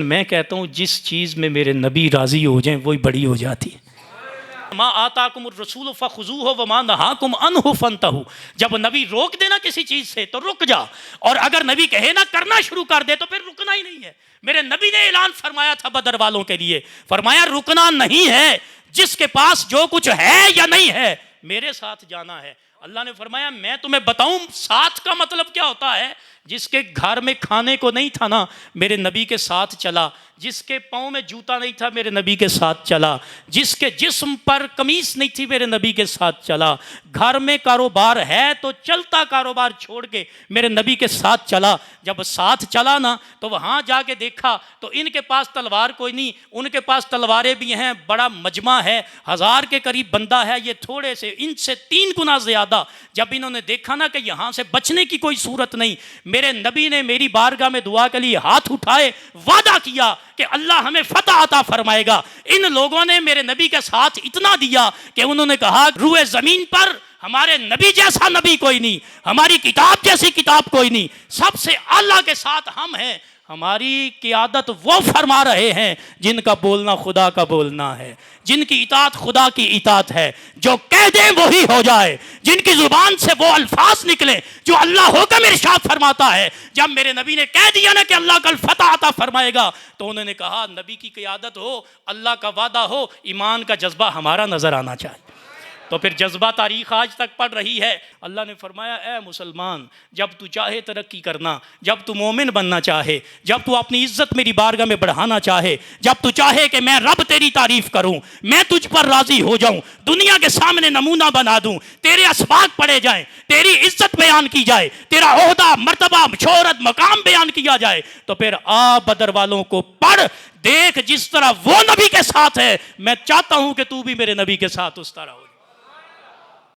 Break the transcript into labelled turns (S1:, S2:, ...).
S1: मैं कहता हूँ जिस चीज़ में मेरे नबी राज़ी हो जाएं वही बड़ी हो जाती है। मा आताकुमुर रसूल फ़ख़ुज़ूहु व मा नहाकुम अन्हु फ़ंतहू। जब नबी रोक देना किसी चीज़ से तो रुक जा, और अगर नबी कहे ना करना शुरू कर दे तो फिर रुकना ही नहीं है। मेरे नबी ने ऐलान फरमाया था बदर वालों के लिए, फरमाया रुकना नहीं है, जिसके पास जो कुछ है या नहीं है मेरे साथ जाना है। अल्लाह ने फरमाया मैं तुम्हें बताऊं साथ का मतलब क्या होता है। जिसके घर में खाने को नहीं था ना मेरे नबी के साथ चला, जिसके पाँव में जूता नहीं था मेरे नबी के साथ चला, जिसके जिस्म पर कमीज नहीं थी मेरे नबी के साथ चला, घर में कारोबार है तो चलता कारोबार छोड़ के मेरे नबी के साथ चला। जब साथ चला ना तो वहाँ जाके देखा तो इनके पास तलवार कोई नहीं, उनके पास तलवारें भी हैं, बड़ा मजमा है, 1000 के करीब बंदा है, ये थोड़े से इनसे 3 गुना ज़्यादा। जब इन्होंने देखा ना कि यहाँ से बचने की कोई सूरत नहीं, मेरे नबी ने मेरी बारगाह में दुआ के लिए हाथ उठाए, वादा किया कि अल्लाह हमें फतह अता फरमाएगा। इन लोगों ने मेरे नबी के साथ इतना दिया कि उन्होंने कहा रूए ज़मीन पर हमारे नबी जैसा नबी कोई नहीं, हमारी किताब जैसी किताब कोई नहीं, सबसे आला के साथ हम हैं। हमारी क़ियादत वो फरमा रहे हैं जिनका बोलना खुदा का बोलना है, जिनकी इताअत खुदा की इताअत है, जो कह दें वही हो जाए, जिनकी ज़ुबान से वो अल्फाज निकले जो अल्लाह हुक्म इरशाद फरमाता है। जब मेरे नबी ने कह दिया ना कि अल्लाह कल फतह अता फरमाएगा तो उन्होंने कहा नबी की क़ियादत हो, अल्लाह का वादा हो, ईमान का जज्बा हमारा नज़र आना चाहिए। तो फिर जज्बा तारीख़ आज तक पढ़ रही है। अल्लाह ने फरमाया ए मुसलमान, जब तू चाहे तरक्की करना, जब तू मोमिन बनना चाहे, जब तू अपनी इज़्ज़त मेरी बारगाह में बढ़ाना चाहे, जब तू चाहे कि मैं रब तेरी तारीफ़ करूं, मैं तुझ पर राज़ी हो जाऊं, दुनिया के सामने नमूना बना दूं, तेरे असबाक पढ़े जाएं, तेरी इज़्ज़त बयान की जाए, तेरा ओहदा मर्तबा शोहरत मकाम बयान किया जाए, तो फिर आ बदर वालों को पढ़, देख जिस तरह वो नबी के साथ है मैं चाहता हूं कि तू भी मेरे नबी के साथ उस तरह हो।